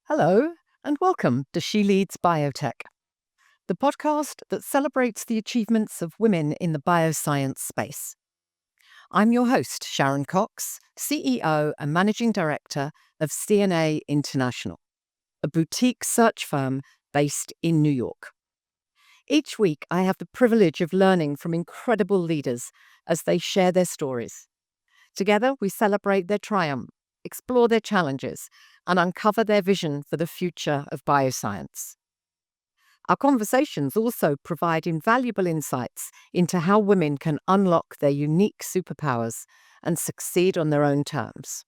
Hello, and welcome to She Leads Biotech, the podcast that celebrates the achievements of women in the bioscience space. I'm your host, Sharon Cox, CEO and Managing Director of CNA International, a boutique search firm based in New York. Each week, I have the privilege of learning from incredible leaders as they share their stories. Together, we celebrate their triumph, explore their challenges, and uncover their vision for the future of bioscience. Our conversations also provide invaluable insights into how women can unlock their unique superpowers and succeed on their own terms.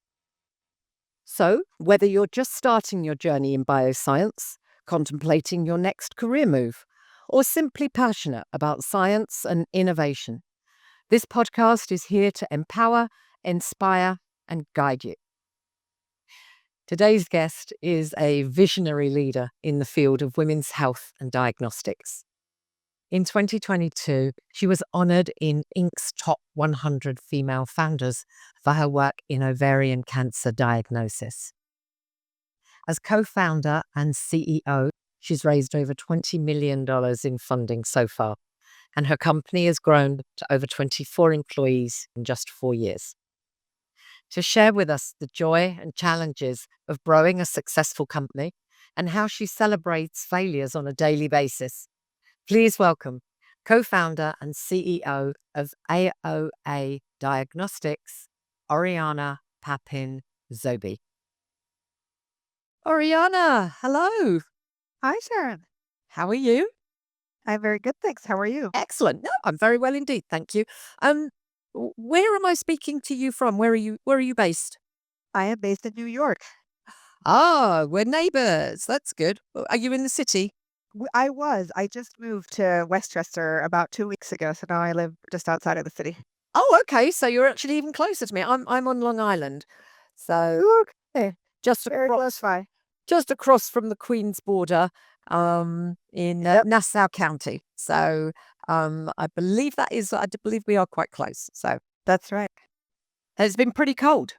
So, whether you're just starting your journey in bioscience, contemplating your next career move, or simply passionate about science and innovation, this podcast is here to empower, inspire, and guide you. Today's guest is a visionary leader in the field of women's health and diagnostics. In 2022, she was honored in Inc.'s Top 100 Female Founders for her work in ovarian cancer diagnosis. As co-founder and CEO, she's raised over $20 million in funding so far, and her company has grown to over 24 employees in just 4 years. To share with us the joy and challenges of growing a successful company and how she celebrates failures on a daily basis, please welcome co-founder and CEO of AOA Diagnostics, Oriana Papin Zoghbi. Oriana, hello. Hi, Sharon. How are you? I'm very good, thanks. How are you? Excellent. No, I'm very well indeed, thank you. Where am I speaking to you from? Where are you based? I am based in New York. Ah, we're neighbours. That's good. Are you in the city? I just moved to Westchester about 2 weeks ago, so now I live just outside of the city. Oh, okay. So you're actually even closer to me. I'm on Long Island, so Ooh, okay. just Very across, close by. just across from the Queen's border, in Yep. Nassau County. So I believe I do believe we are quite close. So That's right. it's been pretty cold.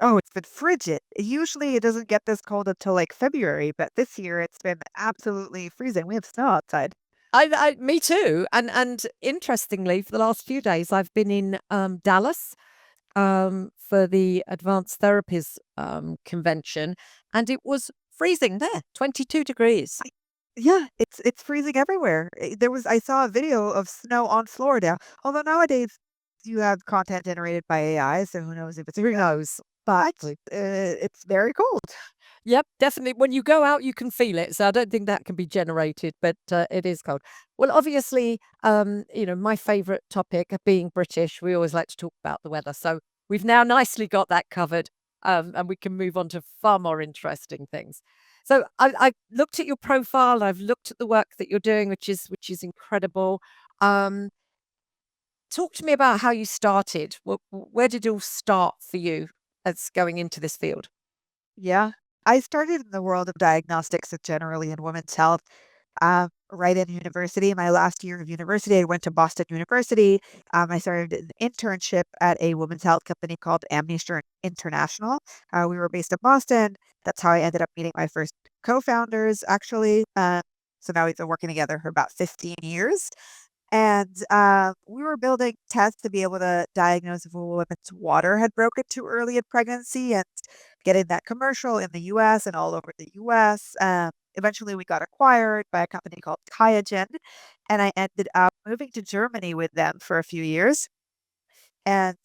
Oh, it's been frigid. Usually it doesn't get this cold until like February, but this year it's been absolutely freezing. We have snow outside. Me too. And interestingly, for the last few days, I've been in Dallas for the Advanced Therapies convention, and it was freezing there, 22 degrees. Yeah, it's freezing everywhere. I saw a video of snow on Florida. Although nowadays you have content generated by AI, so who knows if it's Who real. knows? But Exactly. it's very cold. Yep, definitely. When you go out, you can feel it. So I don't think that can be generated, but it is cold. Well, obviously, my favourite topic of being British, we always like to talk about the weather. So we've now nicely got that covered, and we can move on to far more interesting things. So I looked at your profile. I've looked at the work that you're doing, which is incredible. Um, Talk to me about how you started. Where did it all start for you as going into this field? Yeah. I started in the world of diagnostics and generally in women's health right in university. My last year of university, I went to Boston University. I started an internship at a women's health company called Amnesia International. We were based in Boston. That's how I ended up meeting my first co-founders, actually. So now we've been working together for about 15 years. And we were building tests to be able to diagnose if a woman's water had broken too early in pregnancy and getting that commercial in the US and all over the US. Eventually, we got acquired by a company called Qiagen, and I ended up moving to Germany with them for a few years and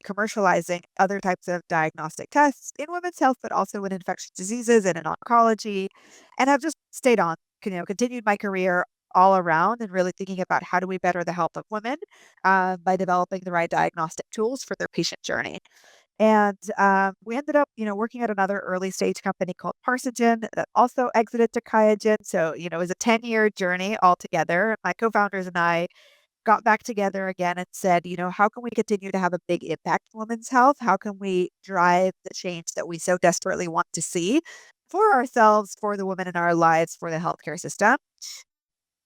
commercializing other types of diagnostic tests in women's health, but also in infectious diseases and in oncology, and have just stayed on, continued my career all around and really thinking about how do we better the health of women by developing the right diagnostic tools for their patient journey. And we ended up, working at another early stage company called Parsogen that also exited to Qiagen. So, it was a 10-year journey altogether. My co-founders and I got back together again and said, how can we continue to have a big impact on women's health? How can we drive the change that we so desperately want to see for ourselves, for the women in our lives, for the healthcare system?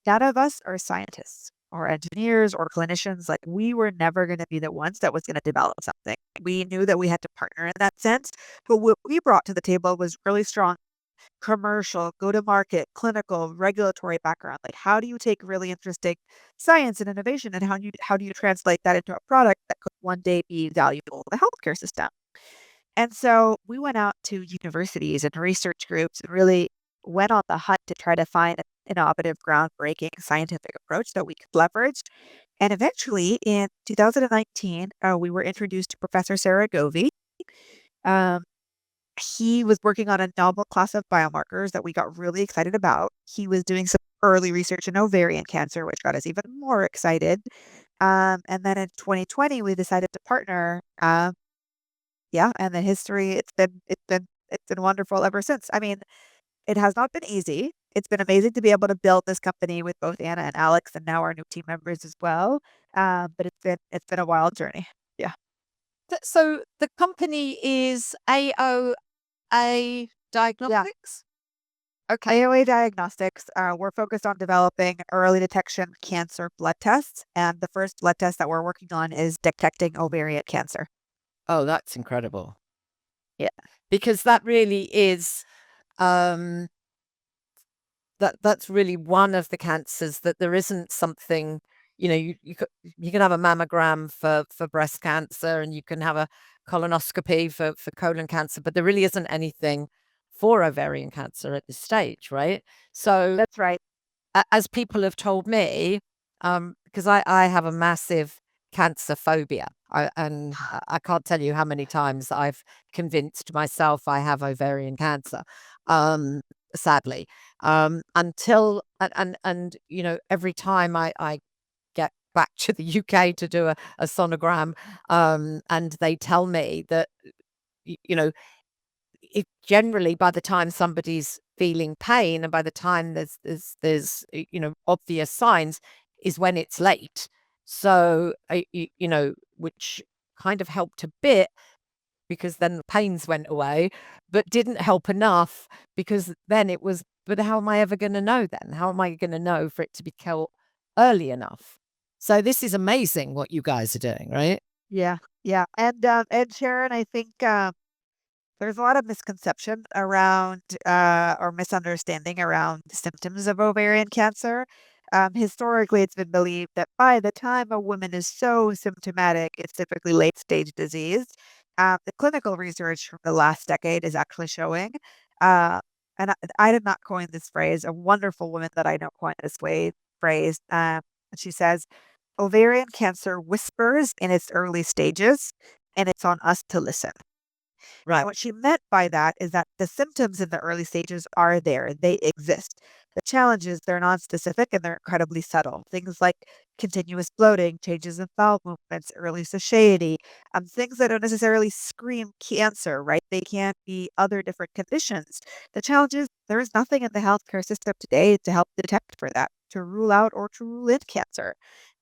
None of us are scientists. or engineers or clinicians. Like, we were never going to be the ones that was going to develop something. We knew that we had to partner in that sense. But what we brought to the table was really strong commercial, go to market, clinical, regulatory background. Like, how do you take really interesting science and innovation and how do you translate that into a product that could one day be valuable to the healthcare system? And so we went out to universities and research groups and really went on the hunt to try to find an innovative, groundbreaking scientific approach that we could leverage. And eventually in 2019, we were introduced to Professor Sarah Govey. Um, he was working on a novel class of biomarkers that we got really excited about. He was doing some early research in ovarian cancer, which got us even more excited. And then in 2020, we decided to partner. Yeah, and the history, it's been wonderful ever since. I mean, it has not been easy. It's been amazing to be able to build this company with both Anna and Alex, and now our new team members as well. But it's been a wild journey. Yeah. So the company is AOA Yeah. Diagnostics? Okay. AOA Diagnostics, we're focused on developing early detection cancer blood tests, and the first blood test that we're working on is detecting ovarian cancer. Oh, that's incredible. Yeah. Because that really is um that's really one of the cancers that there isn't something, you can have a mammogram for breast cancer, and you can have a colonoscopy for colon cancer, but there really isn't anything for ovarian cancer at this stage, right? So That's right. as people have told me, because I have a massive cancer phobia, I can't tell you how many times I've convinced myself I have ovarian cancer, um, sadly, until and every time I get back to the UK to do a sonogram, and they tell me that you know it generally, by the time somebody's feeling pain and by the time there's obvious signs, is when it's late. So which kind of helped a bit because then the pains went away, but didn't help enough because then it was, but how am I ever going to know then? How am I going to know for it to be caught early enough? So this is amazing what you guys are doing, right? Yeah. Yeah. And Sharon, I think there's a lot of misconception around or misunderstanding around the symptoms of ovarian cancer. Historically, it's been believed that by the time a woman is so symptomatic, it's typically late stage disease. The clinical research from the last decade is actually showing, uh, and I did not coin this phrase. A wonderful woman that I know coined this phrase. And she says, ovarian cancer whispers in its early stages, and it's on us to listen. And Right. what she meant by that is that the symptoms in the early stages are there, they exist. The challenge is they're non-specific and they're incredibly subtle. Things like continuous bloating, changes in bowel movements, early satiety, things that don't necessarily scream cancer, right? They can't be other different conditions. The challenge is there is nothing in the healthcare system today to help detect for that, to rule out or to rule in cancer.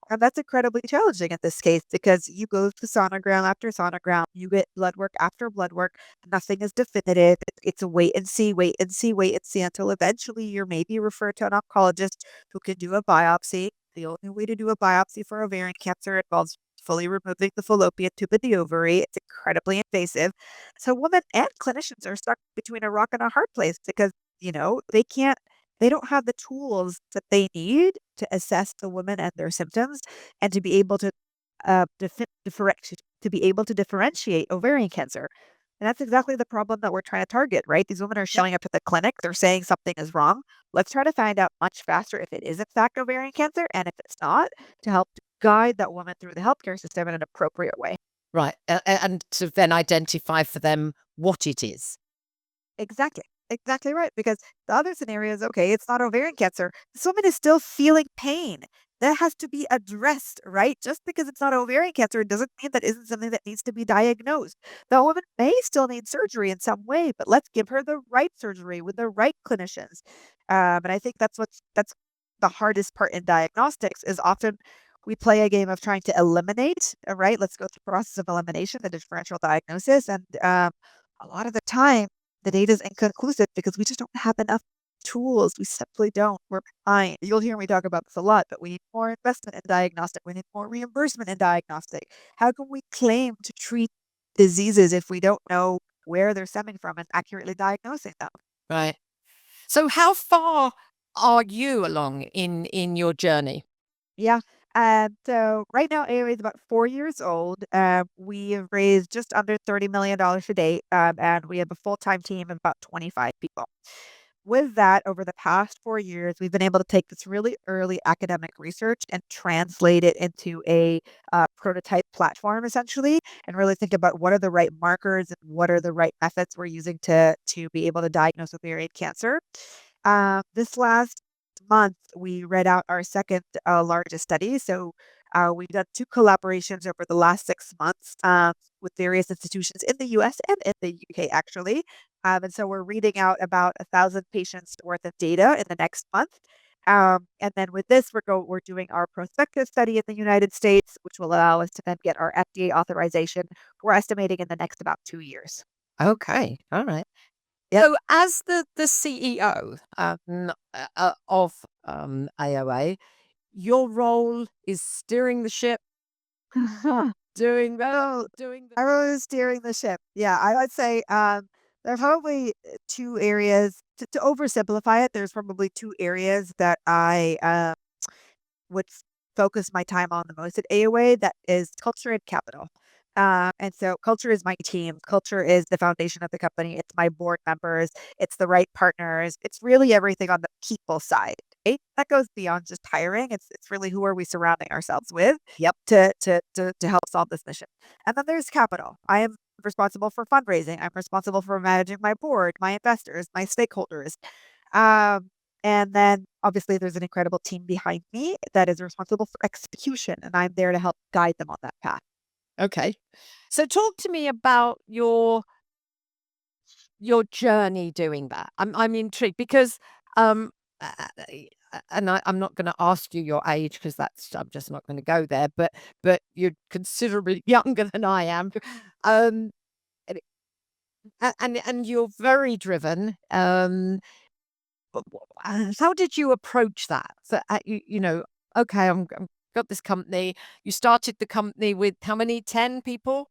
And that's incredibly challenging in this case because you go to sonogram after sonogram, you get blood work after blood work, nothing is definitive. It's a wait and see, wait and see, wait and see until eventually you're maybe referred to an oncologist who can do a biopsy. The only way to do a biopsy for ovarian cancer involves fully removing the fallopian tube of the ovary. It's incredibly invasive. So women and clinicians are stuck between a rock and a hard place because, they don't have the tools that they need to assess the woman and their symptoms and to be able to differentiate ovarian cancer. And that's exactly the problem that we're trying to target, right? These women are showing up to the clinic, they're saying something is wrong. Let's try to find out much faster if it is in fact ovarian cancer, and if it's not, to help guide that woman through the healthcare system in an appropriate way. Right. And to then identify for them what it is. Exactly. Exactly right. Because the other scenario is okay, it's not ovarian cancer. This woman is still feeling pain. That has to be addressed, right? Just because it's not ovarian cancer doesn't mean that isn't something that needs to be diagnosed. The woman may still need surgery in some way, but let's give her the right surgery with the right clinicians. And I think that's the hardest part in diagnostics is often we play a game of trying to eliminate, right? Let's go through the process of elimination, the differential diagnosis. And a lot of the time, the data is inconclusive because we just don't have enough tools. We simply don't. We're behind. You'll hear me talk about this a lot, but we need more investment in diagnostic. We need more reimbursement in diagnostic. How can we claim to treat diseases if we don't know where they're stemming from and accurately diagnosing them? Right. So how far are you along in your journey? Yeah. So right now, AOA is about 4 years old. We have raised just under $30 million to date, and we have a full-time team of about 25 people. With that, over the past 4 years, we've been able to take this really early academic research and translate it into a prototype platform, essentially, and really think about what are the right markers and what are the right methods we're using to be able to diagnose ovarian cancer. This last month, we read out our second largest study. So we've done two collaborations over the last 6 months with various institutions in the US and in the UK, actually. And so we're reading out about 1,000 patients worth of data in the next month. And then with this, we're doing our prospective study in the United States, which will allow us to then get our FDA authorization. We're estimating in the next about 2 years. Okay. All right. Yep. So as the CEO of AOA, your role is steering the ship, doing So doing the everyone is steering the ship. Yeah, I would say there are probably two areas to oversimplify it. There's probably two areas that I would focus my time on the most at AOA. That is culture and capital. And so culture is my team. Culture is the foundation of the company. It's my board members. It's the right partners. It's really everything on the people side. Right? That goes beyond just hiring. It's really who are we surrounding ourselves with. Yep. To help solve this mission. And then there's capital. I am responsible for fundraising. I'm responsible for managing my board, my investors, my stakeholders. Um, and then obviously there's an incredible team behind me that is responsible for execution, and I'm there to help guide them on that path. Okay. So talk to me about your journey doing that. I'm intrigued because uh, and I'm not going to ask you your age because that's I'm just not going to go there. But you're considerably younger than I am, um, and and you're very driven. How did you approach that? So you know, okay, I'm got this company. You started the company with how many? 10 people?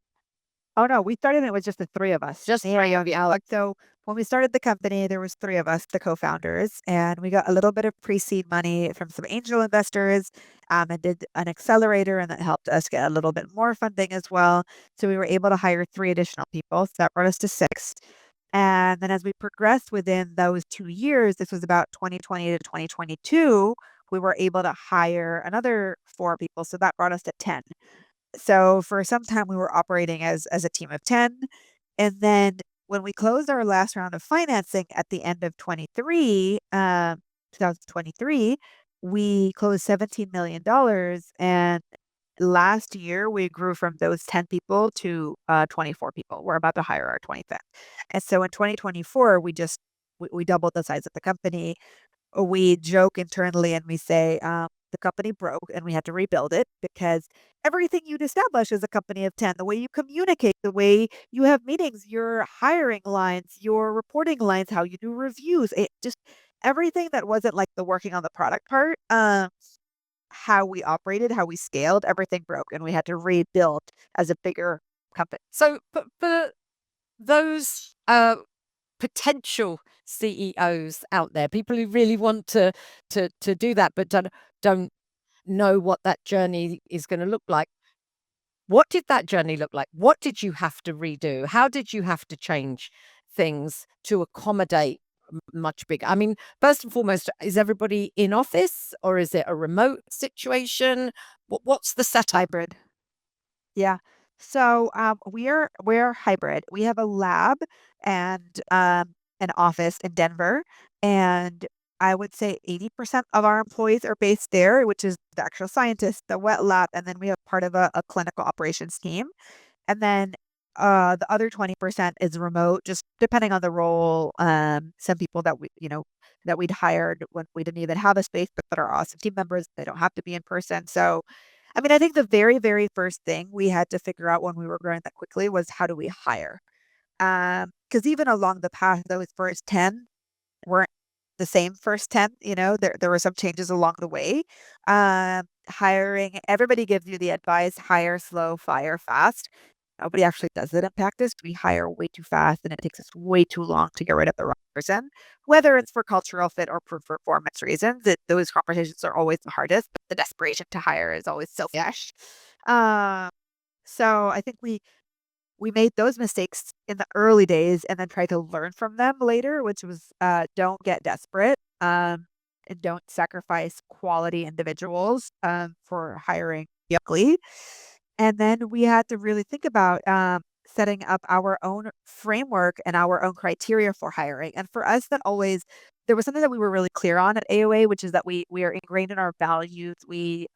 Oh, no, we started it with just the 3 of us, Just me and three my of young you. Alex. So when we started the company, there was 3 of us, the co-founders, and we got a little bit of pre-seed money from some angel investors, and did an accelerator, and that helped us get a little bit more funding as well. So we were able to hire 3 additional people, so that brought us to 6. And then as we progressed within those 2 years, this was about 2020 to 2022, we were able to hire another 4 people, so that brought us to 10. So for some time, we were operating as a team of 10. And then when we closed our last round of financing at the end of 2023, we closed $17 million. And last year, we grew from those 10 people to 24 people. We're about to hire our 25th. And so in 2024, we doubled the size of the company. We joke internally and we say, the company broke and we had to rebuild it because everything you'd establish as a company of 10, the way you communicate, the way you have meetings, your hiring lines, your reporting lines, how you do reviews, it just everything that wasn't like the working on the product part, how we operated, how we scaled, everything broke and we had to rebuild as a bigger company. So, but for those potential CEOs out there, people who really want to do that, but don't know what that journey is going to look like. What did that journey look like? What did you have to redo? How did you have to change things to accommodate much bigger? I mean, first and foremost, is everybody in office or is it a remote situation? What's the setup? Hybrid. Yeah. So, we're hybrid. We have a lab and, an office in Denver, and I would say 80% of our employees are based there, which is the actual scientists, the wet lab, and then we have part of a clinical operations team. And then, the other 20% is remote, just depending on the role. Some people that we'd hired when we didn't even have a space, but that are awesome team members, they don't have to be in person. So, I mean, I think the very, very first thing we had to figure out when we were growing that quickly was how do we hire? Because even along the path, those first 10 weren't the same first 10, there were some changes along the way. Hiring, everybody gives you the advice, hire slow, fire fast. Nobody actually does it in practice. We hire way too fast and it takes us way too long to get rid of the wrong person, whether it's for cultural fit or for performance reasons. Those conversations are always the hardest, but the desperation to hire is always so fresh. So I think we made those mistakes in the early days and then tried to learn from them later, which was don't get desperate, and don't sacrifice quality individuals for hiring quickly. And then we had to really think about setting up our own framework and our own criteria for hiring. And for us, that always there was something that we were really clear on at AOA, which is that we are ingrained in our values. We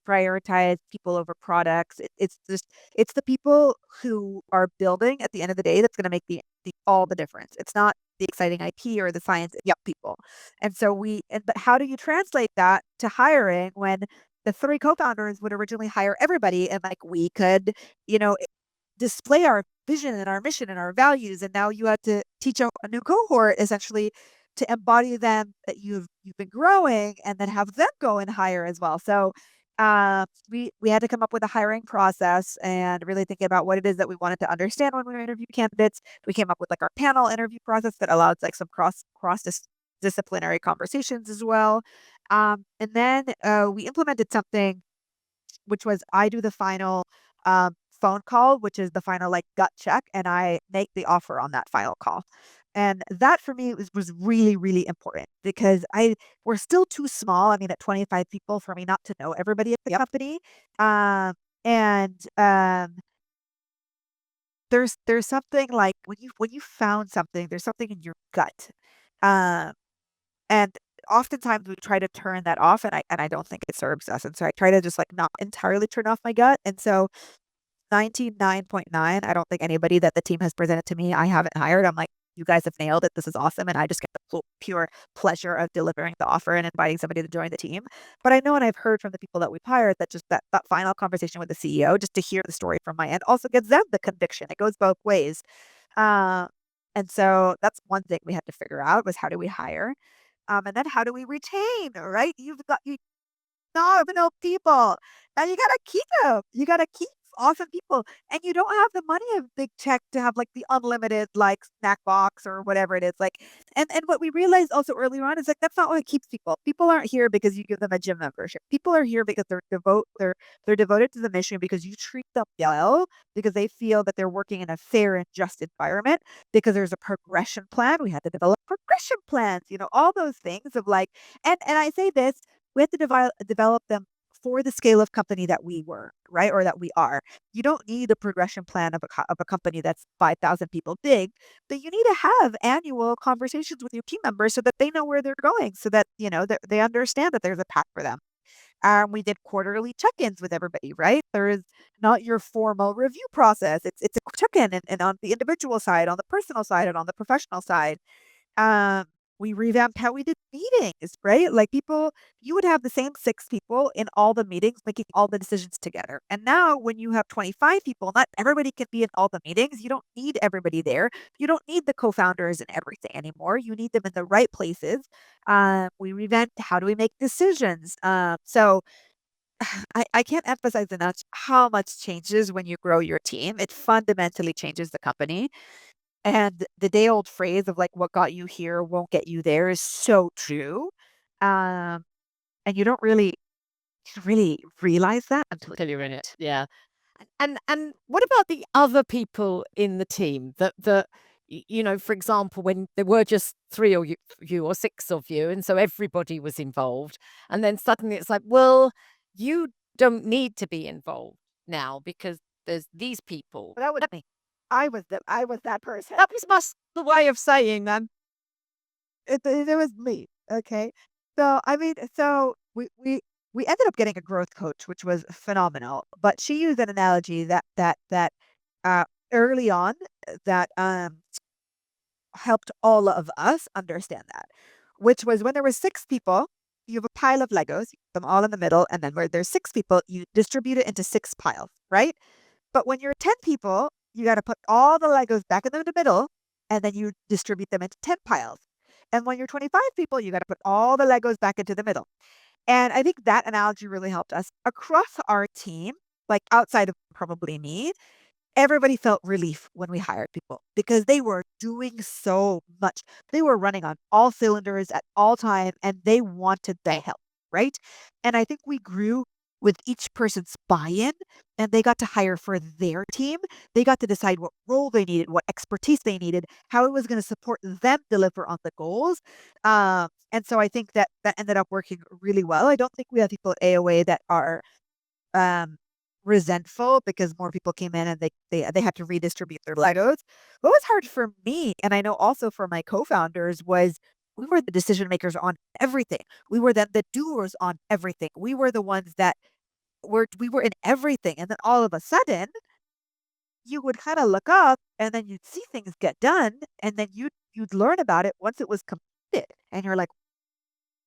prioritize people over products. It's the people who are building at the end of the day that's going to make all the difference. It's not the exciting IP or the science, it's people. And so but how do you translate that to hiring when the three co-founders would originally hire everybody and like we could, you know, display our vision and our mission and our values, and now you have to teach a new cohort essentially to embody them that you've been growing, and then have them go and hire as well. So we had to come up with a hiring process and really think about what it is that we wanted to understand when we interview candidates. We came up with like our panel interview process that allowed like some disciplinary conversations as well. And then we implemented something which was I do the final phone call, which is the final like gut check, and I make the offer on that final call. And that for me was really, really important because we're still too small. I mean, at 25 people for me not to know everybody at the company. Um, and there's something like when you found something, there's something in your gut. Um, and oftentimes we try to turn that off and I don't think it serves us. And so I try to just like not entirely turn off my gut. And so 99.9, I don't think anybody that the team has presented to me, I haven't hired. I'm like, you guys have nailed it. This is awesome. And I just get the pure pleasure of delivering the offer and inviting somebody to join the team. But I know, and I've heard from the people that we've hired that just that final conversation with the CEO, just to hear the story from my end, also gives them the conviction. It goes both ways. Uh, and so that's one thing we had to figure out was how do we hire? And then how do we retain, right? You phenomenal people. Now you gotta keep them. You gotta keep awesome people. And you don't have the money of big tech to have like the unlimited like snack box or whatever it is. Like and what we realized also earlier on is like that's not what keeps people. People aren't here because you give them a gym membership. People are here because they're devoted to the mission because you treat them well, because they feel that they're working in a fair and just environment, because there's a progression plan. We had to develop progression plans, all those things of like and I say this we have to develop them for the scale of company that we were, right? Or that we are. You don't need a progression plan of a company that's 5,000 people big, but you need to have annual conversations with your team members so that they know where they're going, so that, they understand that there's a path for them. We did quarterly check-ins with everybody, right? There is not your formal review process. It's a check-in and on the individual side, on the personal side, and on the professional side. Um, we revamped how we did meetings, right? Like you would have the same 6 people in all the meetings making all the decisions together. And now when you have 25 people, not everybody can be in all the meetings. You don't need everybody there. You don't need the co-founders and everything anymore. You need them in the right places. We revamped how do we make decisions. So I can't emphasize enough how much changes when you grow your team. It fundamentally changes the company. And the day old phrase of like, what got you here won't get you there is so true. Um, and you don't really realize that until You're in it. Yeah. And what about the other people in the team that for example, when there were just 3 or you or 6 of you, and so everybody was involved, and then suddenly it's like, well, you don't need to be involved now because there's these people. that was me. I was that person. That was the way of saying them. It was me. Okay. So I mean, so we ended up getting a growth coach, which was phenomenal. But she used an analogy that uh early on that helped all of us understand that, which was when there were 6 people, you have a pile of Legos, you put them all in the middle, and then where there's 6 people, you distribute it into 6 piles, right? But when you're 10 people, you got to put all the Legos back in the middle, and then you distribute them into 10 piles. And when you're 25 people, you got to put all the Legos back into the middle. And I think that analogy really helped us across our team, like outside of probably me. Everybody felt relief when we hired people because they were doing so much. They were running on all cylinders at all time and they wanted the help, right? And I think we grew with each person's buy-in and they got to hire for their team. They got to decide what role they needed, what expertise they needed, how it was going to support them deliver on the goals. And so I think that that ended up working really well. I don't think we have people at AOA that are um, resentful because more people came in and they had to redistribute their Legos. What was hard for me, and I know also for my co-founders, was we were the decision makers on everything. We were then the doers on everything. We were the ones that we were in everything. And then all of a sudden, you would kind of look up and then you'd see things get done and then you'd learn about it once it was completed. And you're like,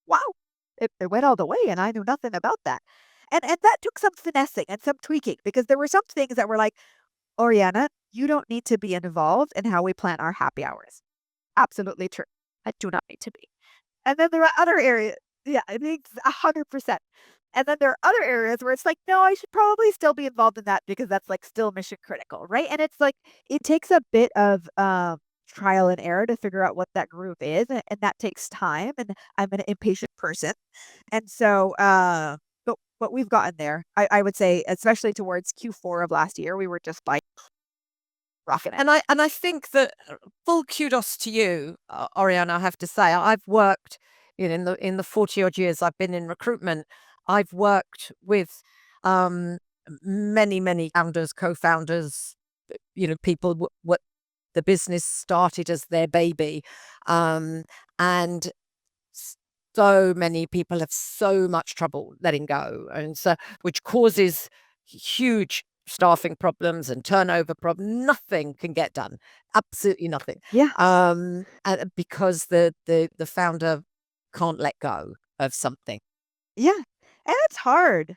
wow, it went all the way and I knew nothing about that. And that took some finessing and some tweaking because there were some things that were like, Oriana, you don't need to be involved in how we plan our happy hours. Absolutely true. I do not need to be. And then there are other areas. Yeah, I think 100%. And then there are other areas where it's like, no, I should probably still be involved in that because that's like still mission critical, right? And it's like it takes a bit of trial and error to figure out what that groove is, and that takes time. And I'm an impatient person, and so but we've gotten there. I would say, especially towards Q4 of last year, we were just like rocking it. And I think that full kudos to you, Oriana. I have to say, I've worked in the 40 odd years I've been in recruitment. I've worked with many founders, co-founders, people what the business started as their baby, and so many people have so much trouble letting go, and so which causes huge staffing problems and turnover problems. Nothing can get done, absolutely nothing. Yeah. And because the founder can't let go of something. Yeah. And it's hard.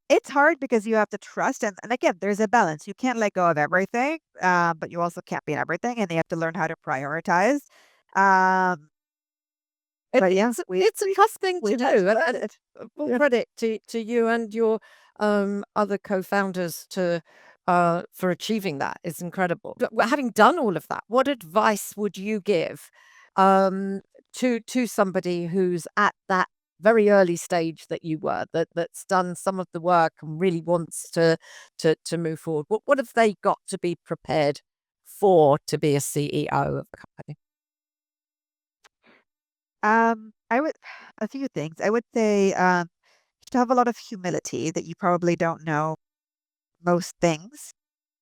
It's hard because you have to trust and again, there's a balance. You can't let go of everything, but you also can't be in everything, and you have to learn how to prioritize. Um, but yeah, It's a tough thing to we do, did it. full Yeah. credit to you and your other co-founders for achieving that. It's incredible. But having done all of that, what advice would you give um, to somebody who's at that very early stage that you were, that's done some of the work and really wants to move forward? What have they got to be prepared for to be a CEO of a company? I would a few things. I would say to have a lot of humility that you probably don't know most things.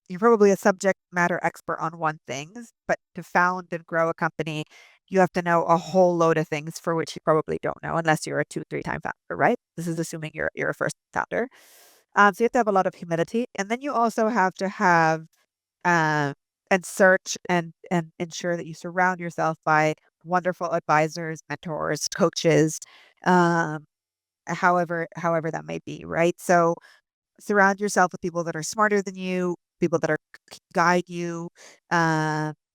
You're probably a subject matter expert on one things, but to found and grow a company, you have to know a whole load of things for which you probably don't know unless you're a 2, 3 time founder, right? This is assuming you're a first founder. So you have to have a lot of humility, and then you also have to have uh, and search and ensure that you surround yourself by wonderful advisors, mentors, coaches, um, however that may be, right? So surround yourself with people that are smarter than you, people that can guide you.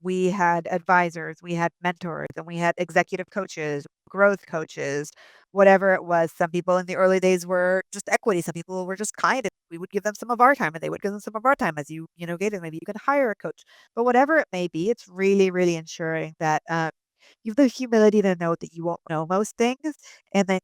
We had advisors, we had mentors, and we had executive coaches, growth coaches, whatever it was. Some people in the early days were just equity. Some people were just kind. And we would give them some of our time, and they would give them some of our time as gave them. Maybe you can hire a coach, but whatever it may be, it's really, really ensuring that you have the humility to know that you won't know most things, and then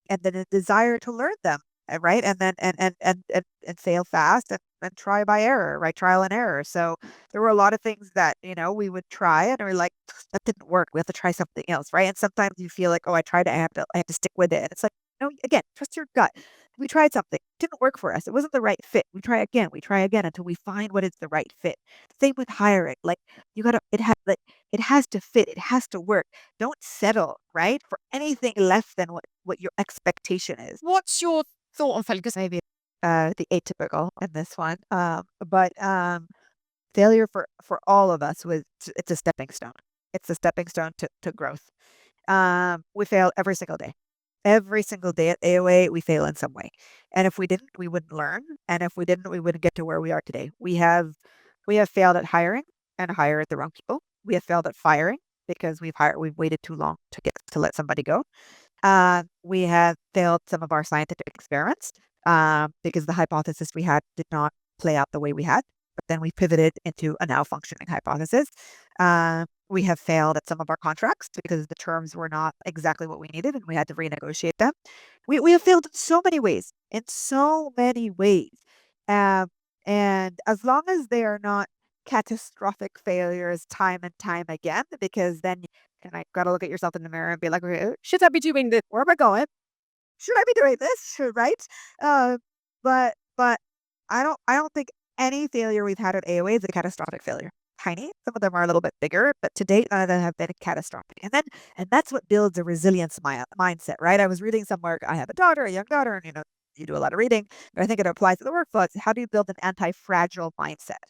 a desire to learn them, right? And then and fail fast and try by error, right? Trial and error. So there were a lot of things that, we would try and we're like, that didn't work. We have to try something else, right? And sometimes you feel like, oh, I have to stick with it. And it's like, no, again, trust your gut. We tried something, it didn't work for us. It wasn't the right fit. We try again until we find what is the right fit. Same with hiring. Like it has to fit, it has to work. Don't settle, right? For anything less than what your expectation is. What's your thought on failure? 'Cause Maybe the atypical in this one. But failure for all of us it's a stepping stone. It's a stepping stone to growth. We fail every single day. Every single day at AOA, we fail in some way. And if we didn't, we wouldn't learn. And if we didn't, we wouldn't get to where we are today. We have failed at hiring and hired the wrong people. We have failed at firing because we've waited too long to get to let somebody go. We have failed some of our scientific experiments because the hypothesis we had did not play out the way we had. But then we pivoted into a now functioning hypothesis. We have failed at some of our contracts because the terms were not exactly what we needed and we had to renegotiate them. We have failed in so many ways, in so many ways. Um, and as long as they are not catastrophic failures time and time again, because then and I gotta look at yourself in the mirror and be like, okay, should I be doing this? Where am I going? Should I be doing this? Right? Uh, but I don't think any failure we've had at AOA is a catastrophic failure. Tiny. Some of them are a little bit bigger, but to date, none of them have been catastrophic. And that's what builds a resilience mindset, right? I was reading somewhere. I have a young daughter, and you do a lot of reading. But I think it applies to the workflow. It's how do you build an anti-fragile mindset,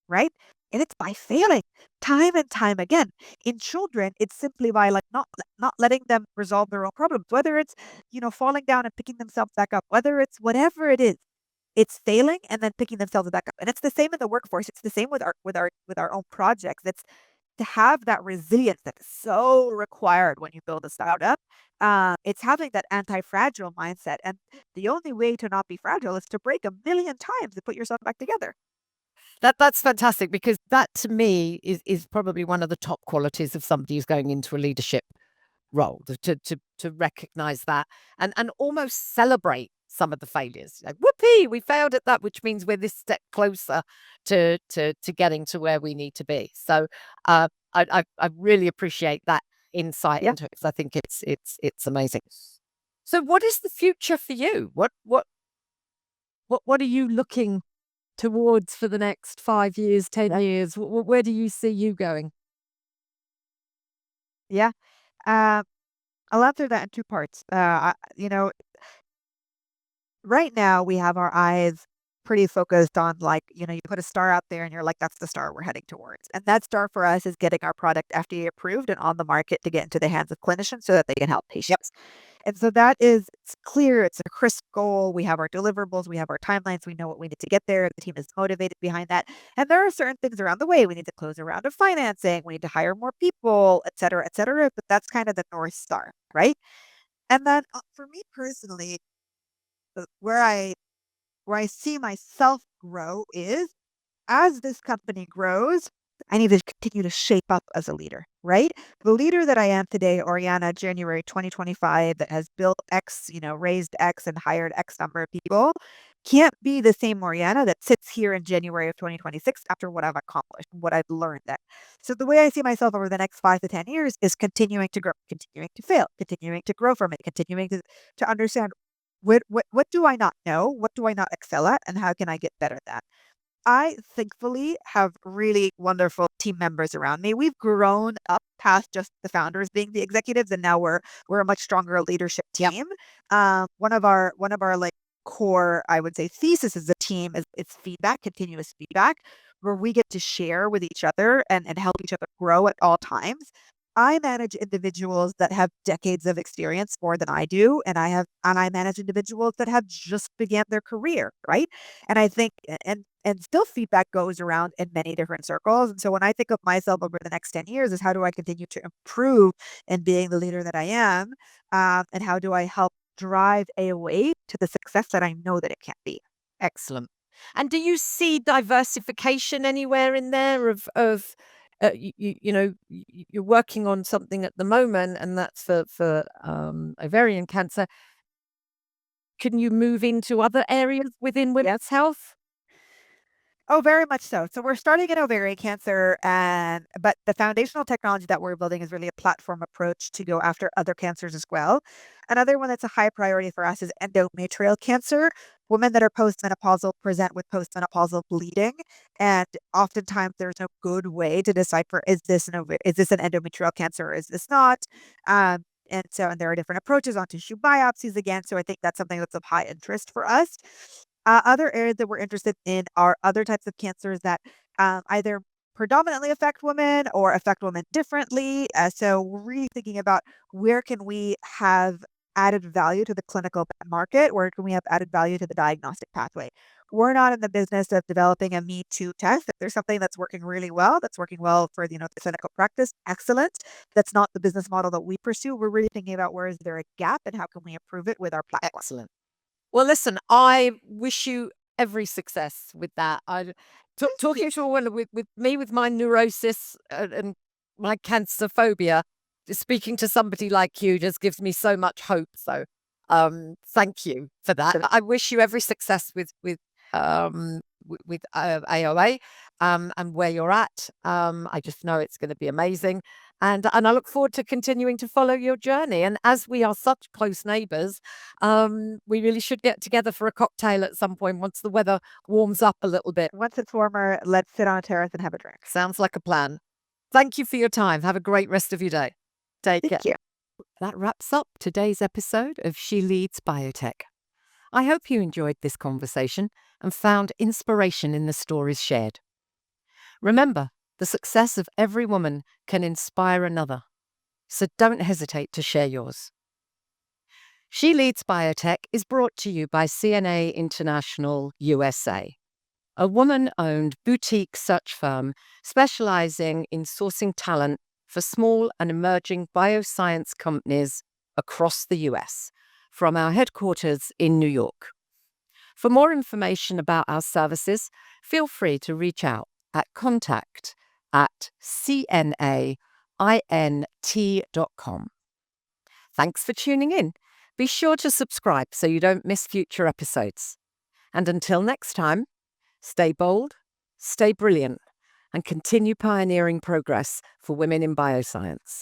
right? And it's by failing time and time again. In children, it's simply by like not letting them resolve their own problems, whether it's falling down and picking themselves back up, whether it's whatever it is, it's failing and then picking themselves back up. And it's the same in the workforce. It's the same with our own projects. It's to have that resilience that is so required when you build a startup. It's having that anti-fragile mindset. And the only way to not be fragile is to break a million times to put yourself back together. That's fantastic, because that to me is probably one of the top qualities of somebody who's going into a leadership role, to recognize that and almost celebrate some of the failures. Like, whoopee, we failed at that, which means we're this step closer to getting to where we need to be. So I really appreciate that insight Yeah. into it, because I think it's amazing. So what is the future for you? What are you looking towards for the next 5 years, 10 years? Where do you see you going? Yeah. Um, I'll answer that in two parts. Right now we have our eyes pretty focused on like, you put a star out there and you're like, that's the star we're heading towards. And that star for us is getting our product FDA approved and on the market to get into the hands of clinicians so that they can help patients. And so it's clear, it's a crisp goal. We have our deliverables, we have our timelines, we know what we need to get there. The team is motivated behind that. And there are certain things around the way. We need to close a round of financing, we need to hire more people, et cetera, et cetera. But that's kind of the North Star, right? And then for me personally, where I see myself grow is as this company grows, I need to continue to shape up as a leader, right? The leader that I am today, Oriana, January 2025, that has built X, raised X and hired X number of people, can't be the same Oriana that sits here in January of 2026 after what I've accomplished, what I've learned then. So the way I see myself over the next 5 to 10 years is continuing to grow, continuing to fail, continuing to grow from it, continuing to understand what do I not know? What do I not excel at? And how can I get better at that? I thankfully have really wonderful team members around me. We've grown up past just the founders being the executives, and now we're a much stronger leadership Yep. team. One of our like core, I would say, thesis as a team is feedback, continuous feedback, where we get to share with each other and help each other grow at all times. I manage individuals that have decades of experience more than I do, and I manage individuals that have just began their career, right? And I think and still feedback goes around in many different circles. And so when I think of myself over the next 10 years is how do I continue to improve in being the leader that I am? And how do I help drive AOA to the success that I know that it can be? Excellent. And do you see diversification anywhere in there of you're working on something at the moment, and that's for ovarian cancer. Can you move into other areas within women's health? Oh, very much so. So we're starting in ovarian cancer, and but the foundational technology that we're building is really a platform approach to go after other cancers as well. Another one that's a high priority for us is endometrial cancer. Women that are postmenopausal present with postmenopausal bleeding, and oftentimes there's no good way to decipher is this an endometrial cancer or is this not? And there are different approaches on tissue biopsies again. So I think that's something that's of high interest for us. Other areas that we're interested in are other types of cancers that either predominantly affect women or affect women differently. So we're really thinking about where can we have added value to the clinical market? Where can we have added value to the diagnostic pathway? we're not in the business of developing a me too test. If there's something that's working really well, that's working well for, the clinical practice, excellent. That's not the business model that we pursue. We're really thinking about where is there a gap and how can we improve it with our platform. Excellent. Well, listen, I wish you every success with that. Talking to a woman with me with my neurosis and my cancer phobia, speaking to somebody like you just gives me so much hope. So, thank you for that. I wish you every success with AOA and where you're at. I just know it's going to be amazing. And I look forward to continuing to follow your journey. And as we are such close neighbours, we really should get together for a cocktail at some point once the weather warms up a little bit. Once it's warmer, let's sit on a terrace and have a drink. Sounds like a plan. Thank you for your time. Have a great rest of your day. Take care. Thank you. That wraps up today's episode of She Leads Biotech. I hope you enjoyed this conversation and found inspiration in the stories shared. Remember, the success of every woman can inspire another, so don't hesitate to share yours. She Leads Biotech is brought to you by CNA International USA, a woman-owned boutique search firm specializing in sourcing talent for small and emerging bioscience companies across the US, from our headquarters in New York. For more information about our services, feel free to reach out at contact@cnaint.com. Thanks for tuning in. Be sure to subscribe so you don't miss future episodes. And until next time, stay bold, stay brilliant, and continue pioneering progress for women in bioscience.